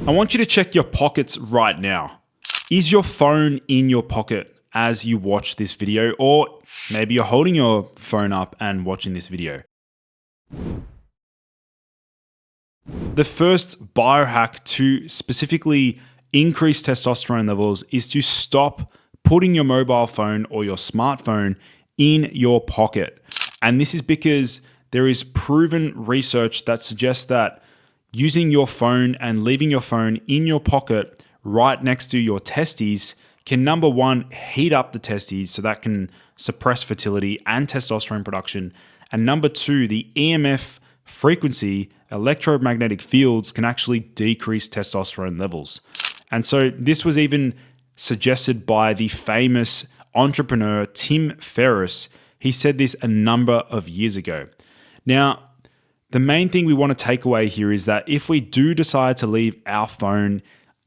I want you to check your pockets right now. Is your phone in your pocket as you watch this video, or maybe you're holding your phone up and watching this video? The first biohack to specifically increase testosterone levels is to stop putting your mobile phone or your smartphone in your pocket. And this is because there is proven research that suggests that using your phone and leaving your phone in your pocket right next to your testes can, number one, heat up the testes, so that can suppress fertility and testosterone production. And number two, the EMF frequency, electromagnetic fields, can actually decrease testosterone levels. And so this was even suggested by the famous entrepreneur Tim Ferris. He said this a number of years ago. Now, the main thing we want to take away here is that if we do decide to leave our phone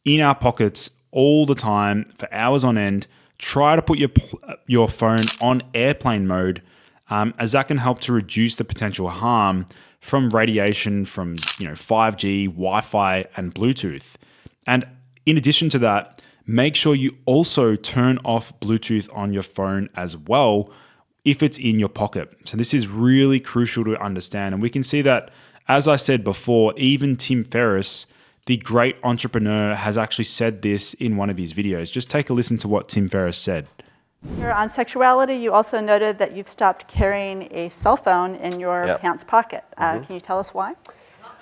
in our pockets all the time for hours on end, try to put your phone on airplane mode, as that can help to reduce the potential harm from radiation from 5G, Wi-Fi, and Bluetooth. And in addition to that, make sure you also turn off Bluetooth on your phone as well if it's in your pocket. So this is really crucial to understand. And we can see that, as I said before, even Tim Ferris, the great entrepreneur, has actually said this in one of his videos. Just take a listen to what Tim Ferris said. Here on sexuality, you also noted that you've stopped carrying a cell phone in your pants pocket. Can you tell us why?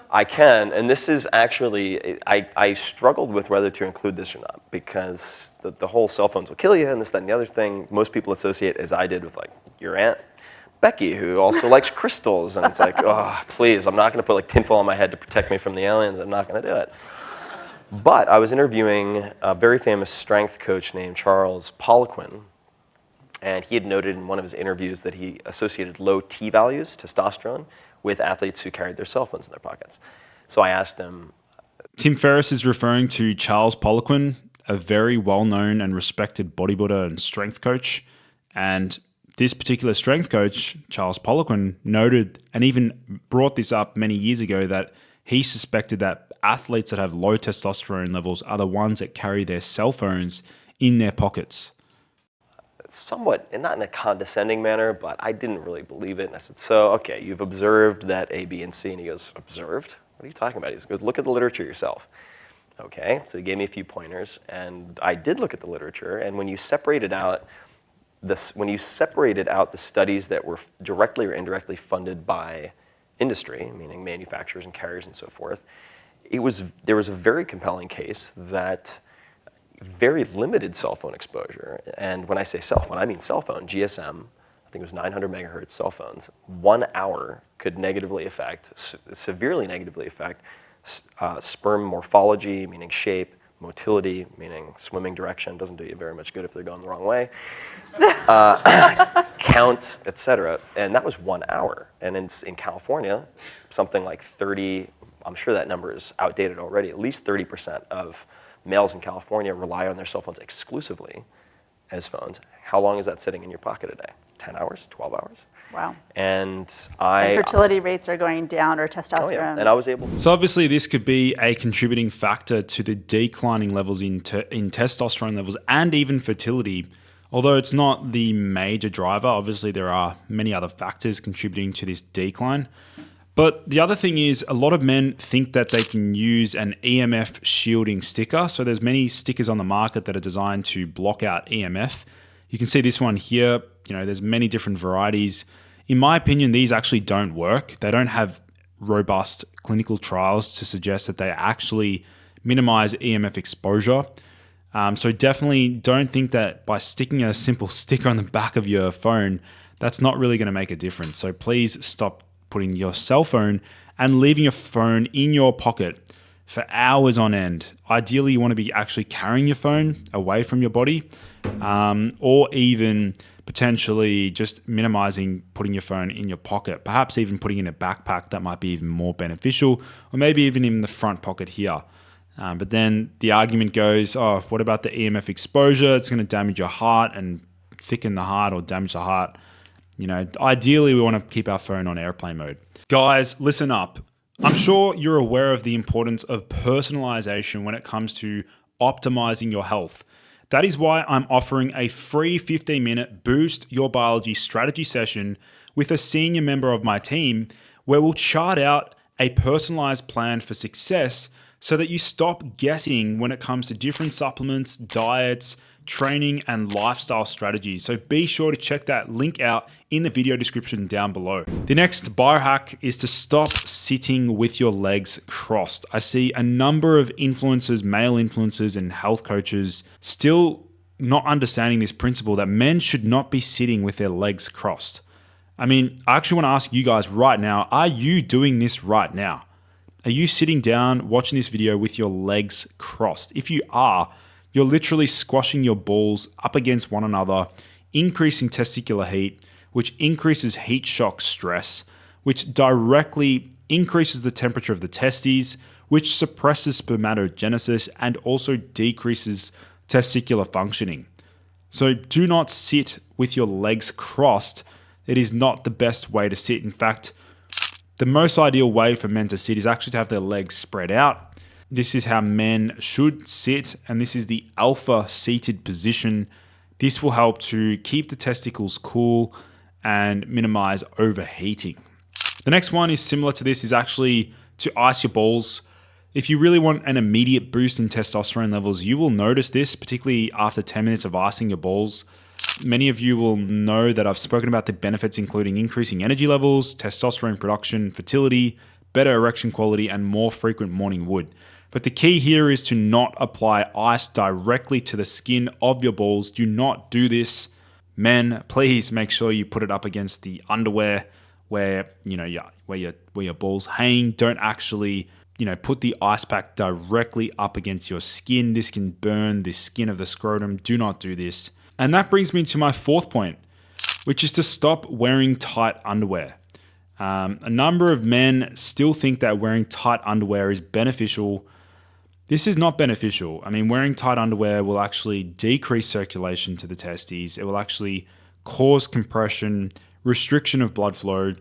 I can, and this is actually, I struggled with whether to include this or not, because the whole cell phones will kill you and this, that, and the other thing, most people associate, as I did, with like your Aunt Becky, who also likes crystals, and it's like, oh, please, I'm not going to put like tinfoil on my head to protect me from the aliens. I'm not going to do it. But I was interviewing a very famous strength coach named Charles Poliquin, and he had noted in one of his interviews that he associated low T values, testosterone, with athletes who carried their cell phones in their pockets. So I asked him. Tim Ferris is referring to Charles Poliquin, a very well-known and respected bodybuilder and strength coach. And this particular strength coach, Charles Poliquin, noted and even brought this up many years ago that he suspected that athletes that have low testosterone levels are the ones that carry their cell phones in their pockets. Somewhat, and not in a condescending manner, but I didn't really believe it. And I said, so, okay, you've observed that A, B, and C. And he goes, observed? What are you talking about? He goes, look at the literature yourself. Okay, so he gave me a few pointers, and I did look at the literature, and when you separated out the studies that were directly or indirectly funded by industry, meaning manufacturers and carriers and so forth, there was a very compelling case that very limited cell phone exposure, and when I say cell phone, I mean cell phone, GSM, I think it was 900 megahertz cell phones, 1 hour could severely negatively affect sperm morphology, meaning shape, motility, meaning swimming direction, doesn't do you very much good if they're going the wrong way, count, etc. And that was 1 hour. And in California, something like 30, I'm sure that number is outdated already, at least 30% of males in California rely on their cell phones exclusively as phones. How long is that sitting in your pocket a day? 10 hours, 12 hours? Wow. And fertility rates are going down, or testosterone. Oh yeah. And I was able. So obviously this could be a contributing factor to the declining levels in testosterone levels and even fertility. Although it's not the major driver, obviously there are many other factors contributing to this decline. But the other thing is, a lot of men think that they can use an EMF shielding sticker. So there's many stickers on the market that are designed to block out EMF. You can see this one here. There's many different varieties. In my opinion, these actually don't work. They don't have robust clinical trials to suggest that they actually minimize EMF exposure. So definitely don't think that by sticking a simple sticker on the back of your phone, that's not really going to make a difference. So please stop putting your cell phone and leaving your phone in your pocket for hours on end. Ideally, you want to be actually carrying your phone away from your body, or even potentially just minimizing putting your phone in your pocket, perhaps even putting in a backpack. That might be even more beneficial, or maybe even in the front pocket here. But then the argument goes, oh, what about the EMF exposure? It's going to damage your heart and thicken the heart or damage the heart. Ideally we want to keep our phone on airplane mode. Guys, listen up. I'm sure you're aware of the importance of personalization when it comes to optimizing your health. That is why I'm offering a free 15-minute Boost Your Biology strategy session with a senior member of my team where we'll chart out a personalized plan for success so that you stop guessing when it comes to different supplements, diets, training, and lifestyle strategies. So be sure to check that link out in the video description down below. The next biohack is to stop sitting with your legs crossed. I see a number of influencers, male influencers, and health coaches still not understanding this principle that men should not be sitting with their legs crossed. I mean, I actually want to ask you guys right now, are you doing this right now? Are you sitting down watching this video with your legs crossed? If you are, you're literally squashing your balls up against one another, increasing testicular heat, which increases heat shock stress, which directly increases the temperature of the testes, which suppresses spermatogenesis and also decreases testicular functioning. So do not sit with your legs crossed. It is not the best way to sit. In fact, the most ideal way for men to sit is actually to have their legs spread out. This is how men should sit, and this is the alpha seated position. This will help to keep the testicles cool and minimize overheating. The next one is similar to this, is actually to ice your balls. If you really want an immediate boost in testosterone levels, you will notice this, particularly after 10 minutes of icing your balls. Many of you will know that I've spoken about the benefits, including increasing energy levels, testosterone production, fertility, better erection quality, and more frequent morning wood. But the key here is to not apply ice directly to the skin of your balls. Do not do this. Men, please make sure you put it up against the underwear where your balls hang. Don't actually put the ice pack directly up against your skin. This can burn the skin of the scrotum. Do not do this. And that brings me to my fourth point, which is to stop wearing tight underwear. A number of men still think that wearing tight underwear is beneficial. This is not beneficial. I mean, wearing tight underwear will actually decrease circulation to the testes. It will actually cause compression, restriction of blood flow.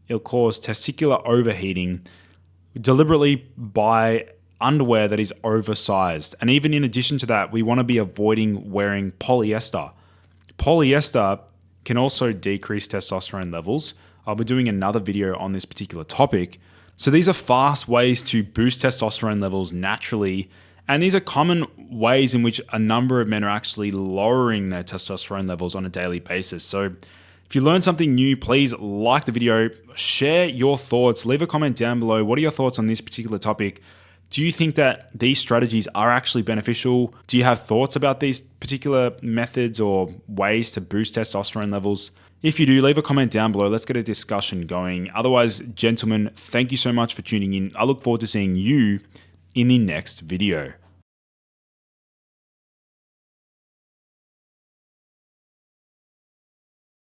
It'll cause testicular overheating. Deliberately buy underwear that is oversized. And even in addition to that, we want to be avoiding wearing polyester. Polyester can also decrease testosterone levels. I'll be doing another video on this particular topic. So these are fast ways to boost testosterone levels naturally. And these are common ways in which a number of men are actually lowering their testosterone levels on a daily basis. So if you learned something new, please like the video, share your thoughts, leave a comment down below. What are your thoughts on this particular topic? Do you think that these strategies are actually beneficial? Do you have thoughts about these particular methods or ways to boost testosterone levels? If you do, leave a comment down below. Let's get a discussion going. Otherwise, gentlemen, thank you so much for tuning in. I look forward to seeing you in the next video.